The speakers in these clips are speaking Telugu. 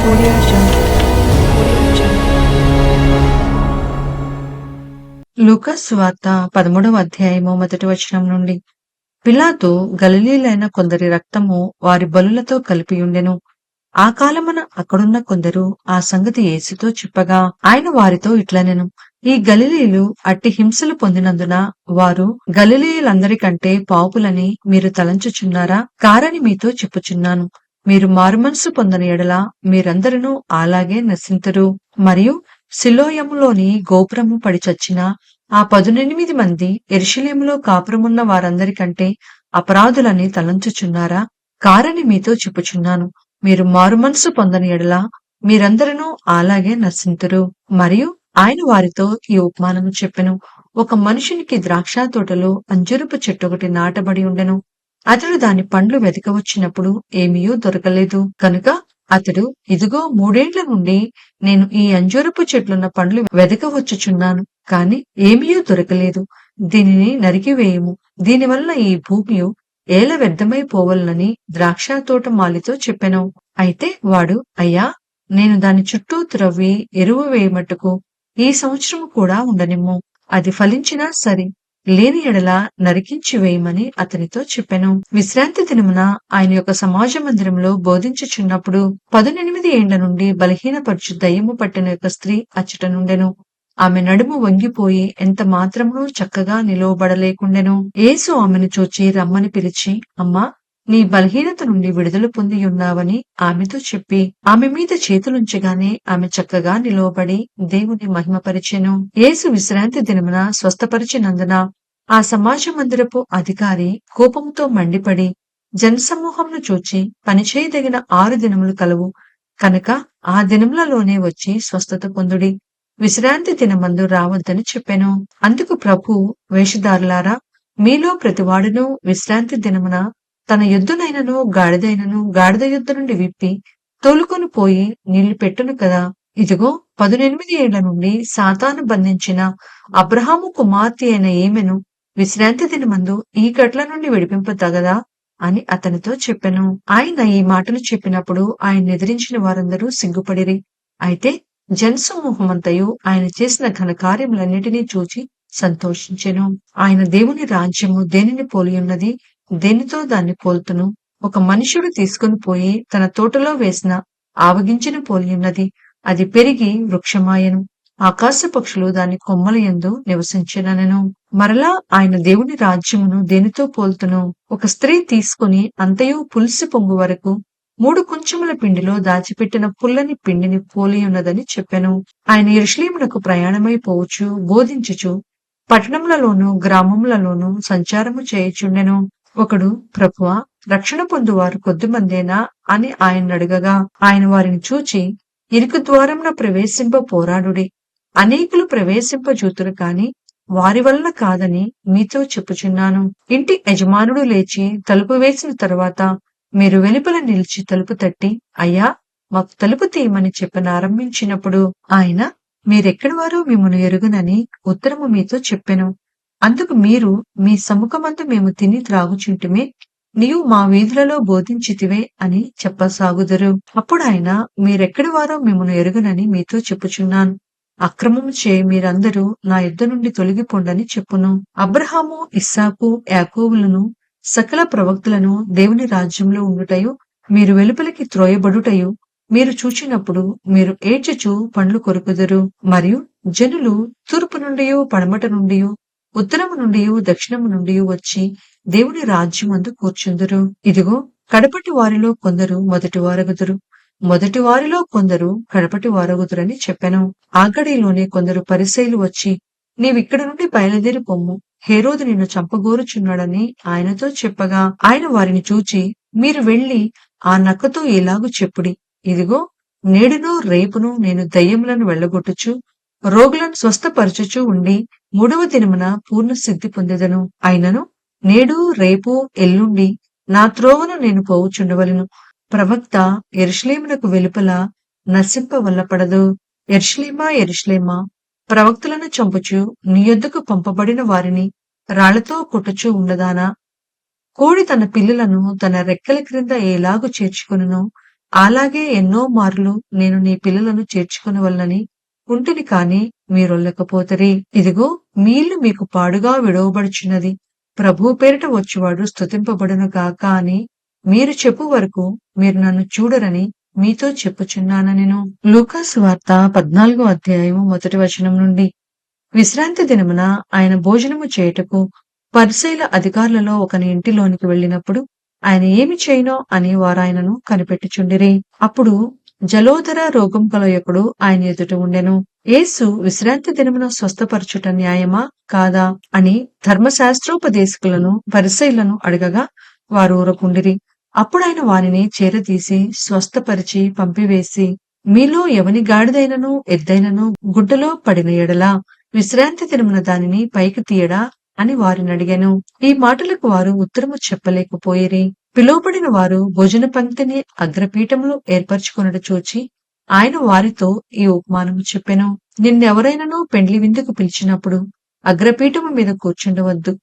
Audio Jungle. Audio Jungle. లూకాసు సువార్త 13వ అధ్యాయము 1వ వచనం నుండి. పిలాతు గలిలీయులైన కొందరి రక్తము వారి బలులతో కలిపియుండెను. ఆ కాలమున అక్కడున్న కొందరు ఆ సంగతి యేసుతో చెప్పగా ఆయన వారితో ఇట్లనెను, ఈ గలిలీయులు అట్టి హింసలు పొందినందున వారు గలిలీయులందరికంటే పాపులని మీరు తలంచుచున్నారా? కారని మీతో చెప్పుచున్నాను. మీరు మారుమనసు పొందని ఎడల మీరందరూ అలాగే నశింతురు. మరియు సిలోయములోని గోపురము పడి చచ్చిన ఆ 18 మంది యెరూషలేములో కాపురమున్న వారందరికంటే అపరాధులని తలంచుచున్నారా? కారని మీతో చెప్పుచున్నాను. మీరు మారుమనసు పొందని ఎడల మీరందరూ అలాగే నశింతురు. మరియు ఆయన వారితో ఈ ఉపమానము చెప్పెను. ఒక మనుషునికి ద్రాక్ష తోటలో అంజూరపు చెట్టు ఒకటి నాటబడి ఉండెను. అతడు దాని పండ్లు వెదకవచ్చినప్పుడు ఏమీయూ దొరకలేదు. కనుక అతడు, ఇదిగో 3 ఏండ్ల నుండి నేను ఈ అంజూరపు చెట్లున్న పండ్లు వెదకవచ్చుచున్నాను, కాని ఏమీయూ దొరకలేదు. దీనిని నరికివేయుము. దీనివల్ల ఈ భూమియు ఏల వ్యర్థమైపోవలనని ద్రాక్ష తోట మాలితో చెప్పెను. అయితే వాడు, అయ్యా, నేను దాని చుట్టూ త్రవ్వి ఎరువు వేయమట్టుకు ఈ సంవత్సరము కూడా ఉండనిమ్ము. అది ఫలించినా సరి, లేని ఎడల నరికించి వేయమని అతనితో చెప్పెను. విశ్రాంతి దినమున ఆయన యొక్క సమాజ మందిరంలో బోధించుచున్నప్పుడు 18 ఏండ్ల నుండి బలహీనపరచు దయ్యము పట్టిన యొక్క స్త్రీ అచ్చట నుండెను. ఆమె నడుము వంగిపోయి ఎంత మాత్రమునూ చక్కగా నిలువబడలేకుండెను. యేసు ఆమెను చూచి రమ్మని పిలిచి, అమ్మా, నీ బలహీనత నుండి విడుదల పొంది ఉన్నావని ఆమెతో చెప్పి ఆమె మీద చేతులుంచగానే ఆమె చక్కగా నిలువబడి దేవుని మహిమపరిచెను. యేసు విశ్రాంతి దినమున స్వస్థపరిచినందున ఆ సమాజ మందిరపు అధికారి కోపంతో మండిపడి, జనసమూహంను చూచి, పనిచేయదగిన 6 దినములు కలవు కనుక ఆ దినములలోనే వచ్చి స్వస్థత పొందుడి, విశ్రాంతి దినమందు రావద్దని చెప్పెను. అందుకు ప్రభు, వేషధారులారా, మీలో ప్రతివాడును విశ్రాంతి దినమున తన ఎద్దునైనను గాడిదైనను గాడిద యుద్ధ నుండి విప్పి తోలుకొని పోయి నీళ్లు పెట్టును కదా. ఇదిగో 18 ఏండ్ల నుండి సాతాను బంధించిన అబ్రహాము కుమార్తె అయిన ఈమెను విశ్రాంతి దినమందు ఈ గట్ల నుండి విడిపింపతగదా అని అతనితో చెప్పెను. ఆయన ఈ మాటలు చెప్పినప్పుడు ఆయన ఎదిరించిన వారందరూ సిగ్గుపడిరి. అయితే జనసమూహమంతయు ఆయన చేసిన ఘనకార్యములన్నిటినీ చూచి సంతోషించెను. ఆయన దేవుని రాజ్యము దేనిని పోలియున్నది? దేనితో దాన్ని పోల్తును? ఒక మనుష్యుడు తీసుకుని పోయి తన తోటలో వేసిన ఆవగింజను పోలియున్నది. అది పెరిగి వృక్షమాయెను. ఆకాశ పక్షులు దాని కొమ్మల యందు నివసించెననెను. మరలా ఆయన దేవుని రాజ్యమును దేనితో పోల్తును? ఒక స్త్రీ తీసుకుని అంతయు పులిసి పొంగు వరకు 3 కుంచముల పిండిలో దాచిపెట్టిన పుల్లని పిండిని పోలియున్నదని చెప్పెను. ఆయన యెరూషలేమునకు ప్రయాణమై పోవచ్చు బోధించుచు పట్టణములలోను గ్రామములలోను సంచారము చేయుచుండెను. ఒకడు, ప్రభువా, రక్షణ పొందువారు కొద్దిమందేనా అని ఆయన్నడగగా ఆయన వారిని చూచి, ఇరుకు ద్వారమున ప్రవేశింప పోరాడుడి. అనేకులు ప్రవేశింపజూతురు కాని వారి వలన కాదని మీతో చెప్పుచున్నాను. ఇంటి యజమానుడు లేచి తలుపు వేసిన తరువాత మీరు వెలుపల నిలిచి తలుపు తట్టి, అయ్యా, మాకు తలుపు తీయమని చెప్పనారంభించినప్పుడు ఆయన, మీరెక్కడి వారో మిమ్మును ఎరుగనని ఉత్తరము మీతో చెప్పెను. అందుకు మీరు, మీ సముఖమందు మేము తిని త్రాగుచుంటిమే, నీవు మా వీధులలో బోధించితివే అని చెప్పసాగుదురు. అప్పుడు ఆయన, మీరెక్కడి వారో మిమ్మును ఎరుగనని మీతో చెప్పుచున్నాను. అక్రమము చేయి మీరందరూ నా యుద్ధ నుండి తొలగిపోండని చెప్పును. అబ్రహాము, ఇస్సాకు, యాకోబులను సకల ప్రవక్తలను దేవుని రాజ్యంలో ఉండుటయు మీరు వెలుపలికి త్రోయబడుటయు మీరు చూచినప్పుడు మీరు ఏడ్చుచు పండ్లు కొరుకుదురు. మరియు జనులు తూర్పు నుండి పడమట నుండి ఉత్తరము నుండి దక్షిణము నుండి వచ్చి దేవుని రాజ్యమందు కూర్చుందురు. ఇదిగో, కడపటి వారిలో కొందరు మొదటి వారగుదురు, మొదటి వారిలో కొందరు కడపటి వారగుదురని చెప్పెను. ఆ గడిలోనే కొందరు పరిసయ్యులు వచ్చి, నీవిక్కడి నుండి బయలుదేరి పొమ్ము, హేరోదు నిన్ను చంపగోరుచున్నాడని ఆయనతో చెప్పగా ఆయన వారిని చూచి, మీరు వెళ్లి ఆ నక్కతో ఇలాగు చెప్పుడి, ఇదిగో, నేడును రేపును నేను దయ్యములను వెళ్ళగొట్టుచు రోగులను స్వస్థపరచుచూ ఉండి 3వ దినమున పూర్ణ సిద్ధి పొందెదను. అయినను నేడు రేపు ఎల్లుండి నా త్రోవను నేను పోవుచుండవలెను. ప్రవక్త యెరూషలేమునకు వెలుపల నశింపవల్లపడదు. యెరూషలేమా, యెరూషలేమా, ప్రవక్తలను చంపుచు నీ యొద్దకు పంపబడిన వారిని రాళ్లతో కొట్టుచూ ఉండదానా? కోడి తన పిల్లలను తన రెక్కల క్రింద ఎలాగు చేర్చుకొనునో అలాగే ఎన్నో మార్లు నేను నీ పిల్లలను చేర్చుకొనవలెనని ఉంటిని కాని మీరొల్లకపోతిరి. ఇదిగో మీ ఇల్లు మీకు పాడుగా విడువబడుచున్నది. ప్రభువు పేరిట వచ్చువాడు స్తుతింపబడును గాక అని మీరు చెప్పు వరకు మీరు నన్ను చూడరని మీతో చెప్పుచున్నానెను. లూకాసు వార్త 14వ అధ్యాయము 1వ వచనం నుండి. విశ్రాంతి దినమున ఆయన భోజనము చేయుటకు పరిసయ్యుల అధికారులలో ఒకని ఇంటిలోనికి వెళ్ళినప్పుడు ఆయన ఏమి చేయునో అని వారాయనను కనిపెట్టుచుండిరి. అప్పుడు జలోదర రోగం కల ఒకడు ఆయన ఎదుట ఉండెను. యేసు విశ్రాంతి దినమున స్వస్థపరచుట న్యాయమా కాదా అని ధర్మశాస్త్రోపదేశకులను పరిసయ్యులను అడగగా వారు ఊరకుండిరి. అప్పుడాయన వానిని చేరదీసి స్వస్థపరిచి పంపివేసి, మీలో ఎవని గాడిదైనను ఎద్దైనను గుడ్డలో పడిన ఎడల విశ్రాంతి దినమున దానిని పైకి తీయడా అని వారినడిగెను. ఈ మాటలకు వారు ఉత్తరము చెప్పలేకపోయిరి. పిలువబడిన వారు భోజన పంక్తిని అగ్రపీఠములో ఏర్పరచుకొనుట చూచి ఆయన వారితో ఈ ఉపమానము చెప్పెను. నిన్నెవరైనను పెండ్లి విందుకు పిలిచినప్పుడు అగ్రపీఠము మీద కూర్చుండవద్దు.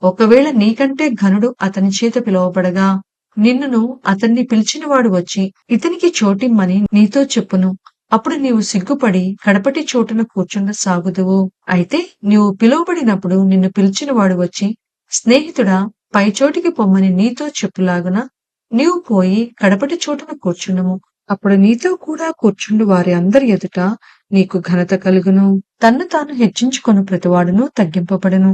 ఒకవేళ నీకంటే ఘనుడు అతని చేత పిలువబడగా నిన్నును అతన్ని పిలిచినవాడు వచ్చి ఇతనికి చోటిమ్మని నీతో చెప్పును. అప్పుడు నీవు సిగ్గుపడి కడపటి చోటున కూర్చుండ సాగుదువు. అయితే నీవు పిలువబడినప్పుడు నిన్ను పిలిచినవాడు వచ్చి, స్నేహితుడా, పైచోటికి పొమ్మని నీతో చెప్పులాగున నీవు పోయి కడపటి చోటున కూర్చుండము. అప్పుడు నీతో కూడా కూర్చుండు వారి అందరి ఎదుట నీకు ఘనత కలుగును. తన్ను తాను హెచ్చించుకొను ప్రతివాడును తగ్గింపబడును,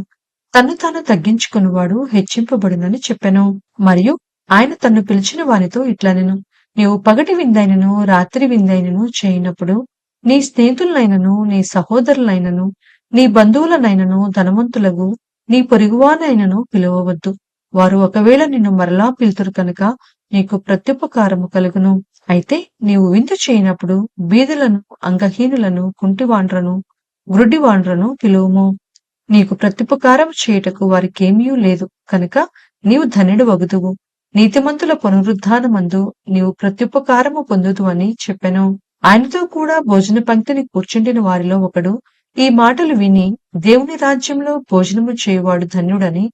తన్ను తాను తగ్గించుకొనువాడు హెచ్చింపబడునని చెప్పెను. మరియు ఆయన తన్ను పిలిచిన వానితో ఇట్లనెను, నీవు పగటి విందైనను రాత్రి విందైనను చేయనప్పుడు నీ స్నేహితులనైనను నీ సహోదరులైనను నీ బంధువులనైనను ధనవంతులకు నీ పొరుగువానైనను పిలువవద్దు. వారు ఒకవేళ నిన్ను మరలా పిలుతురు కనుక నీకు ప్రత్యుపకారము కలుగును. అయితే నీవు విందు చేయనప్పుడు బీదలను, అంగహీనులను, కుంటివాండ్రను, గ్రుడ్డివాండ్రను పిలువుము. నీకు ప్రత్యుపకారం చేయుటకు వారికేమీ లేదు కనుక నీవు ధన్యుడు వగుదువు. నీతిమంతుల పునరుద్ధానమందు నీవు ప్రత్యుపకారము పొందుదు అని చెప్పెను. ఆయనతో కూడా భోజన పంక్తిని కూర్చుండిన వారిలో ఒకడు ఈ మాటలు విని దేవుని రాజ్యంలో భోజనము చేయువాడు ధన్యుడని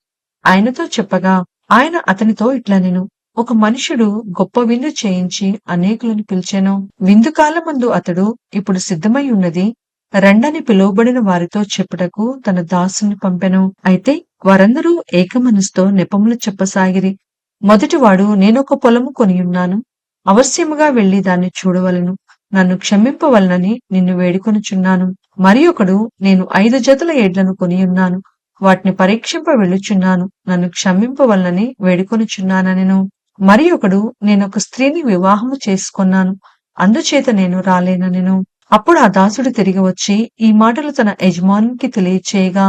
ఆయనతో చెప్పగా ఆయన అతనితో ఇట్లనెను, ఒక మనుషుడు గొప్ప విందు చేయించి అనేకులను పిలిచెను. విందు కాలమందు అతడు ఇప్పుడు సిద్ధమై ఉన్నది రండని పిలువబడిన వారితో చెప్పుటకు తన దాసుని పంపెను. అయితే వారందరూ ఏకమనసుతో నెపములు చెప్పసాగిరి. మొదటివాడు, నేనొక పొలము కొనియున్నాను, అవశ్యముగా వెళ్లి దాన్ని చూడవలెను, నన్ను క్షమింపవలనని నిన్ను వేడుకొనుచున్నాను. మరి ఒకడు, నేను 5 జతల ఎడ్లను కొనియున్నాను, వాటిని పరీక్షింప వెళ్ళుచున్నాను, నన్ను క్షమింపవలనని వేడుకొనుచున్నానెను. మరి ఒకడు, నేనొక స్త్రీని వివాహము చేసుకొన్నాను, అందుచేత నేను రాలేననెను. అప్పుడు ఆ దాసుడు తిరిగి వచ్చి ఈ మాటలు తన యజమానునికి తెలియచేయగా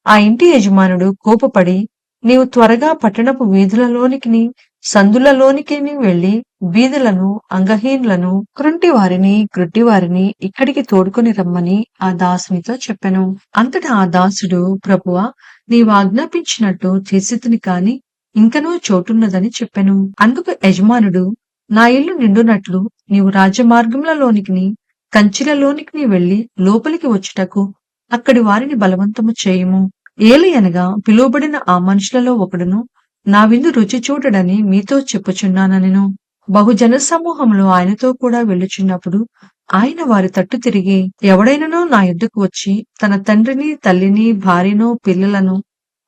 ఆ ఇంటి యజమానుడు కోపపడి, నీవు త్వరగా పట్టణపు వీధులలోనికి సందులలోనికి వెళ్లి బీదలను, అంగహీనులను, కృంటి వారిని, గ్రుడ్డి వారిని ఇక్కడికి తోడుకొని రమ్మని ఆ దాసునితో చెప్పెను. అంతటా ఆ దాసుడు, ప్రభువా, నీవు ఆజ్ఞాపించినట్టు చేసితిని కాని ఇంకనూ చోటున్నదని చెప్పెను. అందుకు యజమానుడు, నా ఇల్లు నిండునట్లు నీవు రాజమార్గములలోనికి కంచిలలోనికి వెళ్లి లోపలికి వచ్చుటకు అక్కడి వారిని బలవంతము చేయుము. ఏలయనగా పిలువబడిన ఆ మనుషులలో ఒకడును నా విందు రుచి చూడడని మీతో చెప్పుచున్నానెను. బహుజన సమూహంలో ఆయనతో కూడా వెళ్ళుచున్నప్పుడు ఆయన వారి తట్టు తిరిగి, ఎవడైనను నా యొద్దకు వచ్చి తన తండ్రిని, తల్లిని, భార్యను, పిల్లలను,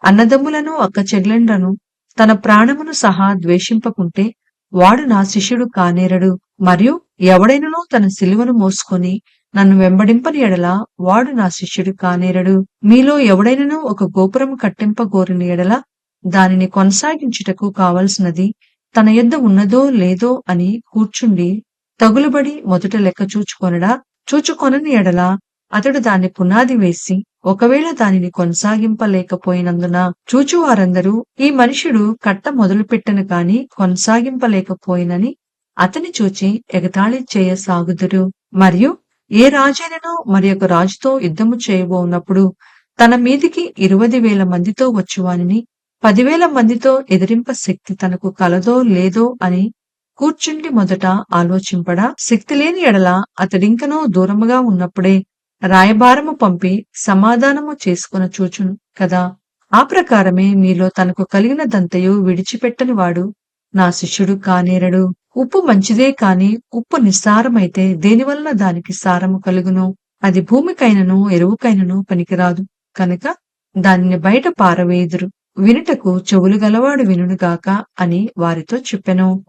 అన్నదమ్ములను, అక్కచెల్లెండ్లను, తన ప్రాణమును సహా ద్వేషింపకుంటే వాడు నా శిష్యుడు కానేరడు. మరియు ఎవడైనను తన సిలువను మోసుకొని నన్ను వెంబడింపని ఎడల వాడు నా శిష్యుడు కానేరడు. మీలో ఎవడైనను ఒక గోపురము కట్టింపగోరిన ఎడల దానిని కొనసాగించుటకు కావలసినది తన యొద్ద ఉన్నదో లేదో అని కూర్చుండి తగులుబడి మొదట లెక్క చూచుకొనడా? చూచుకొనని ఎడల అతడు దాన్ని పునాది వేసి ఒకవేళ దానిని కొనసాగింపలేకపోయినందున చూచువారందరూ ఈ మనుషుడు కట్ట మొదలుపెట్టను కాని కొనసాగింపలేకపోయినని అతని చూచి ఎగతాళి చేయసాగుదురు. మరియు ఏ రాజైనను మరి ఒక రాజుతో యుద్ధము చేయబోనప్పుడు తన మీదికి 20,000 మందితో వచ్చువానిని 10,000 మందితో ఎదిరింప శక్తి తనకు కలదో లేదో అని కూర్చుండి మొదట ఆలోచింపడా? శక్తి లేని ఎడల అతడింకనూ దూరముగా ఉన్నప్పుడే రాయబారము పంపి సమాధానము చేసుకొన చూచును కదా. ఆ ప్రకారమే మీలో తనకు కలిగినదంతయు విడిచిపెట్టని వాడు నా శిష్యుడు కానేరడు. ఉప్పు మంచిదే కాని ఉప్పు నిస్సారమైతే దేనివలన దానికి సారము కలుగును? అది భూమికైనను ఎరువుకైనను పనికిరాదు. కనుక దానిని బయట పారవేయుదురు. వినుటకు చెవులు గలవాడు వినుగాక అని వారితో చెప్పెను.